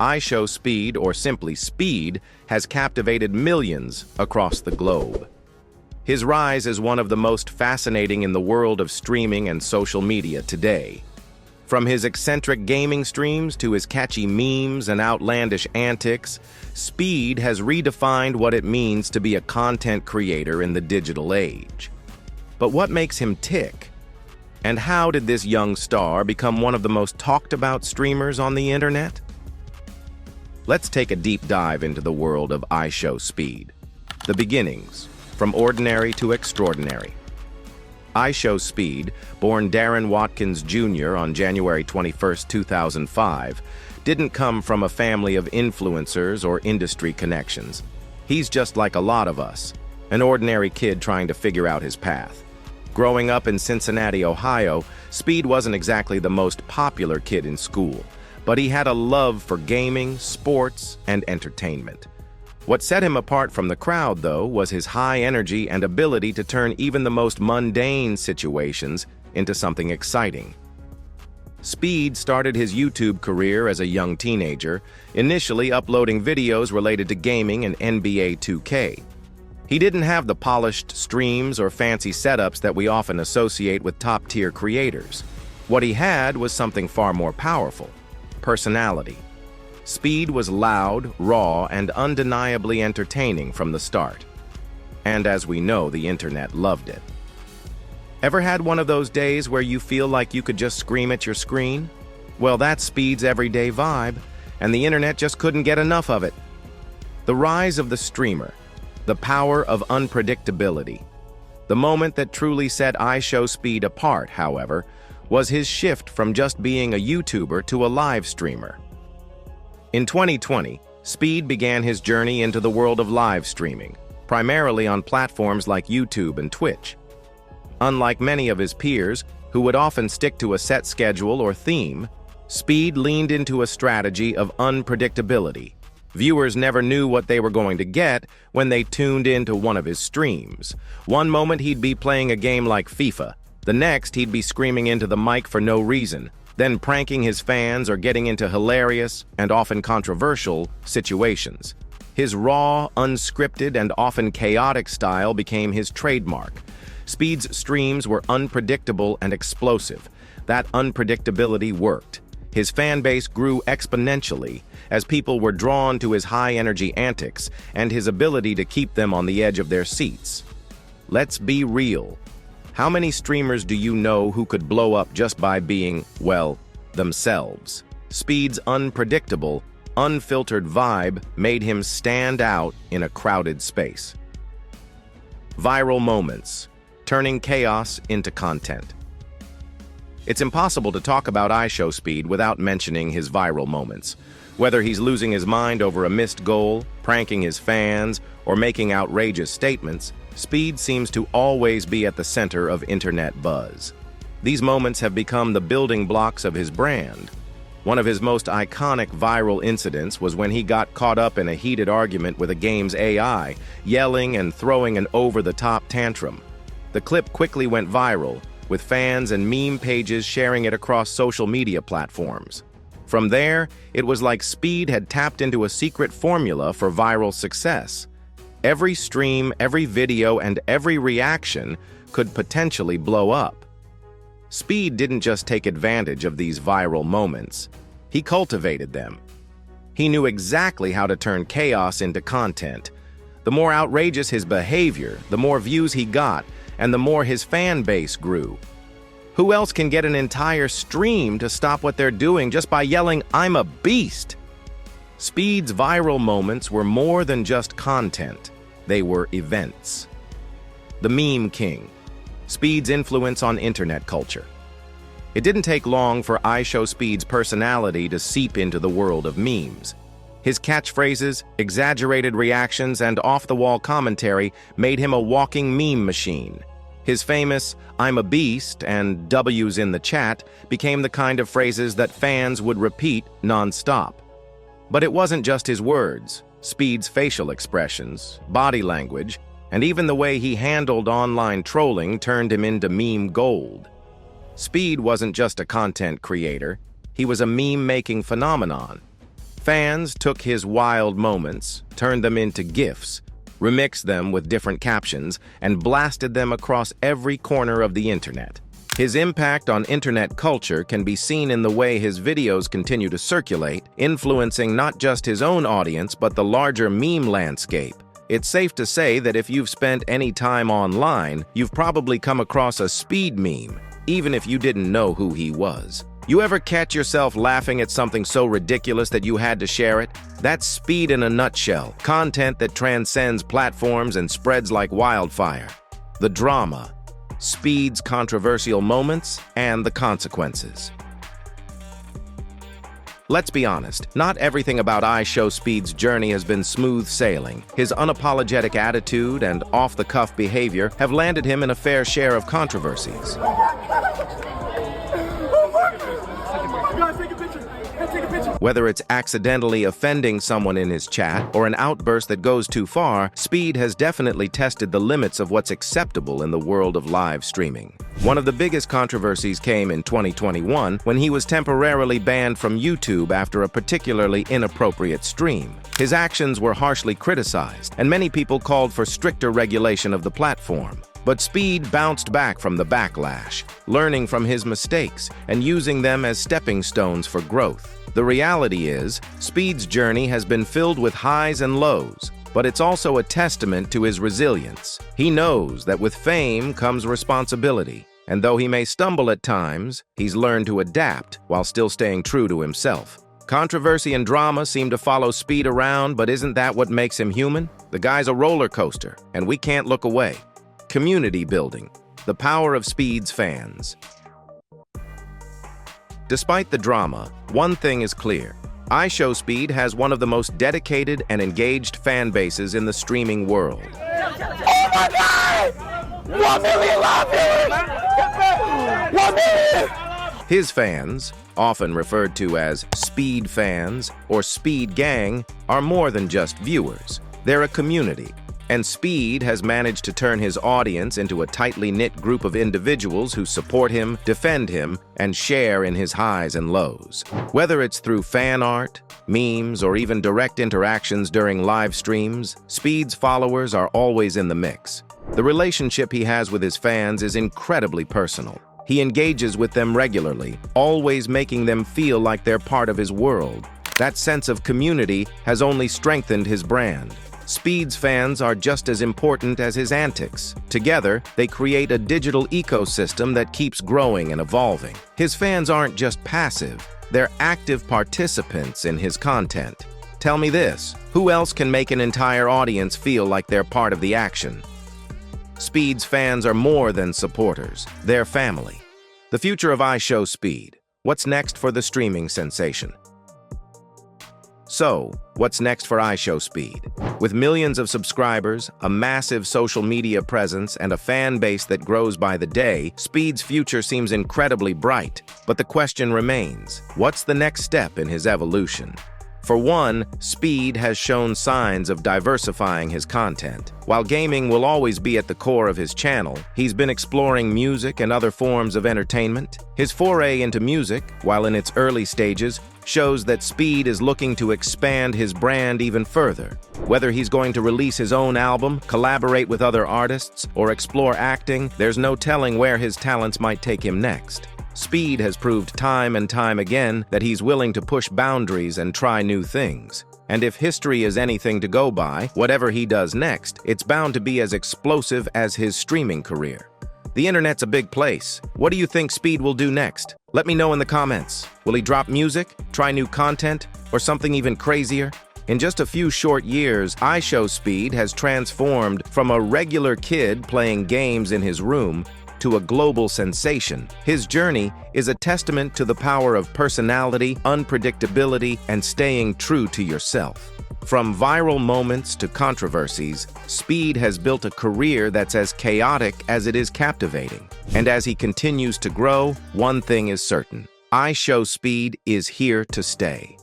IShowSpeed, or simply Speed, has captivated millions across the globe. His rise is one of the most fascinating in the world of streaming and social media today. From his eccentric gaming streams to his catchy memes and outlandish antics, Speed has redefined what it means to be a content creator in the digital age. But what makes him tick? And how did this young star become one of the most talked-about streamers on the internet? Let's take a deep dive into the world of IShowSpeed. The beginnings, from ordinary to extraordinary. IShowSpeed, born Darren Watkins Jr. on January 21, 2005, didn't come from a family of influencers or industry connections. He's just like a lot of us, an ordinary kid trying to figure out his path. Growing up in Cincinnati, Ohio, Speed wasn't exactly the most popular kid in school, but he had a love for gaming, sports, and entertainment. What set him apart from the crowd, though, was his high energy and ability to turn even the most mundane situations into something exciting. Speed started his YouTube career as a young teenager, initially uploading videos related to gaming and NBA 2K. He didn't have the polished streams or fancy setups that we often associate with top-tier creators. What he had was something far more powerful: personality. Speed was loud, raw, and undeniably entertaining from the start. And as we know, the internet loved it. Ever had one of those days where you feel like you could just scream at your screen? Well, that's Speed's everyday vibe, and the internet just couldn't get enough of it. The rise of the streamer, the power of unpredictability. The moment that truly set IShowSpeed apart, however, was his shift from just being a YouTuber to a live streamer. In 2020, Speed began his journey into the world of live streaming, primarily on platforms like YouTube and Twitch. Unlike many of his peers, who would often stick to a set schedule or theme, Speed leaned into a strategy of unpredictability. Viewers never knew what they were going to get when they tuned into one of his streams. One moment he'd be playing a game like FIFA, the next he'd be screaming into the mic for no reason, then pranking his fans or getting into hilarious and often controversial situations. His raw, unscripted, and often chaotic style became his trademark. Speed's streams were unpredictable and explosive. That unpredictability worked. His fan base grew exponentially as people were drawn to his high-energy antics and his ability to keep them on the edge of their seats. Let's be real. How many streamers do you know who could blow up just by being, well, themselves? Speed's unpredictable, unfiltered vibe made him stand out in a crowded space. Viral moments, turning chaos into content. It's impossible to talk about IShowSpeed without mentioning his viral moments. Whether he's losing his mind over a missed goal, pranking his fans, or making outrageous statements, Speed seems to always be at the center of internet buzz. These moments have become the building blocks of his brand. One of his most iconic viral incidents was when he got caught up in a heated argument with a game's AI, yelling and throwing an over-the-top tantrum. The clip quickly went viral, with fans and meme pages sharing it across social media platforms. From there, it was like Speed had tapped into a secret formula for viral success. Every stream, every video, and every reaction could potentially blow up. Speed didn't just take advantage of these viral moments. He cultivated them. He knew exactly how to turn chaos into content. The more outrageous his behavior, the more views he got, and the more his fan base grew. Who else can get an entire stream to stop what they're doing just by yelling, "I'm a beast"? Speed's viral moments were more than just content. They were events. The Meme King. Speed's influence on internet culture. It didn't take long for IShowSpeed's personality to seep into the world of memes. His catchphrases, exaggerated reactions, and off-the-wall commentary made him a walking meme machine. His famous "I'm a beast" and "W's in the chat" became the kind of phrases that fans would repeat non-stop. But it wasn't just his words. Speed's facial expressions, body language, and even the way he handled online trolling turned him into meme gold. Speed wasn't just a content creator, he was a meme-making phenomenon. Fans took his wild moments, turned them into GIFs, remixed them with different captions, and blasted them across every corner of the internet. His impact on internet culture can be seen in the way his videos continue to circulate, influencing not just his own audience but the larger meme landscape. It's safe to say that if you've spent any time online, you've probably come across a Speed meme, even if you didn't know who he was. You ever catch yourself laughing at something so ridiculous that you had to share it? That's Speed in a nutshell, content that transcends platforms and spreads like wildfire. The drama, Speed's controversial moments, and the consequences. Let's be honest, not everything about IShowSpeed's journey has been smooth sailing. His unapologetic attitude and off-the-cuff behavior have landed him in a fair share of controversies. Whether it's accidentally offending someone in his chat or an outburst that goes too far, Speed has definitely tested the limits of what's acceptable in the world of live streaming. One of the biggest controversies came in 2021 when he was temporarily banned from YouTube after a particularly inappropriate stream. His actions were harshly criticized, and many people called for stricter regulation of the platform. But Speed bounced back from the backlash, learning from his mistakes and using them as stepping stones for growth. The reality is, Speed's journey has been filled with highs and lows, but it's also a testament to his resilience. He knows that with fame comes responsibility, and though he may stumble at times, he's learned to adapt while still staying true to himself. Controversy and drama seem to follow Speed around, but isn't that what makes him human? The guy's a roller coaster, and we can't look away. Community building, the power of Speed's fans. Despite the drama, one thing is clear. IShowSpeed has one of the most dedicated and engaged fan bases in the streaming world. Oh my God! 1 million live viewers! 1 million! His fans, often referred to as Speed fans or Speed Gang, are more than just viewers. They're a community. And Speed has managed to turn his audience into a tightly knit group of individuals who support him, defend him, and share in his highs and lows. Whether it's through fan art, memes, or even direct interactions during live streams, Speed's followers are always in the mix. The relationship he has with his fans is incredibly personal. He engages with them regularly, always making them feel like they're part of his world. That sense of community has only strengthened his brand. Speed's fans are just as important as his antics. Together, they create a digital ecosystem that keeps growing and evolving. His fans aren't just passive, they're active participants in his content. Tell me this, who else can make an entire audience feel like they're part of the action? Speed's fans are more than supporters, they're family. The future of IShowSpeed. What's next for the streaming sensation? So, what's next for IShowSpeed? With millions of subscribers, a massive social media presence, and a fan base that grows by the day, Speed's future seems incredibly bright. But the question remains, what's the next step in his evolution? For one, Speed has shown signs of diversifying his content. While gaming will always be at the core of his channel, he's been exploring music and other forms of entertainment. His foray into music, while in its early stages, shows that Speed is looking to expand his brand even further. Whether he's going to release his own album, collaborate with other artists, or explore acting, there's no telling where his talents might take him next. Speed has proved time and time again that he's willing to push boundaries and try new things. And if history is anything to go by, whatever he does next, it's bound to be as explosive as his streaming career. The internet's a big place. What do you think Speed will do next? Let me know in the comments. Will he drop music, try new content, or something even crazier? In just a few short years, IShowSpeed has transformed from a regular kid playing games in his room to a global sensation. His journey is a testament to the power of personality, unpredictability, and staying true to yourself. From viral moments to controversies, Speed has built a career that's as chaotic as it is captivating. And as he continues to grow, one thing is certain: IShowSpeed is here to stay.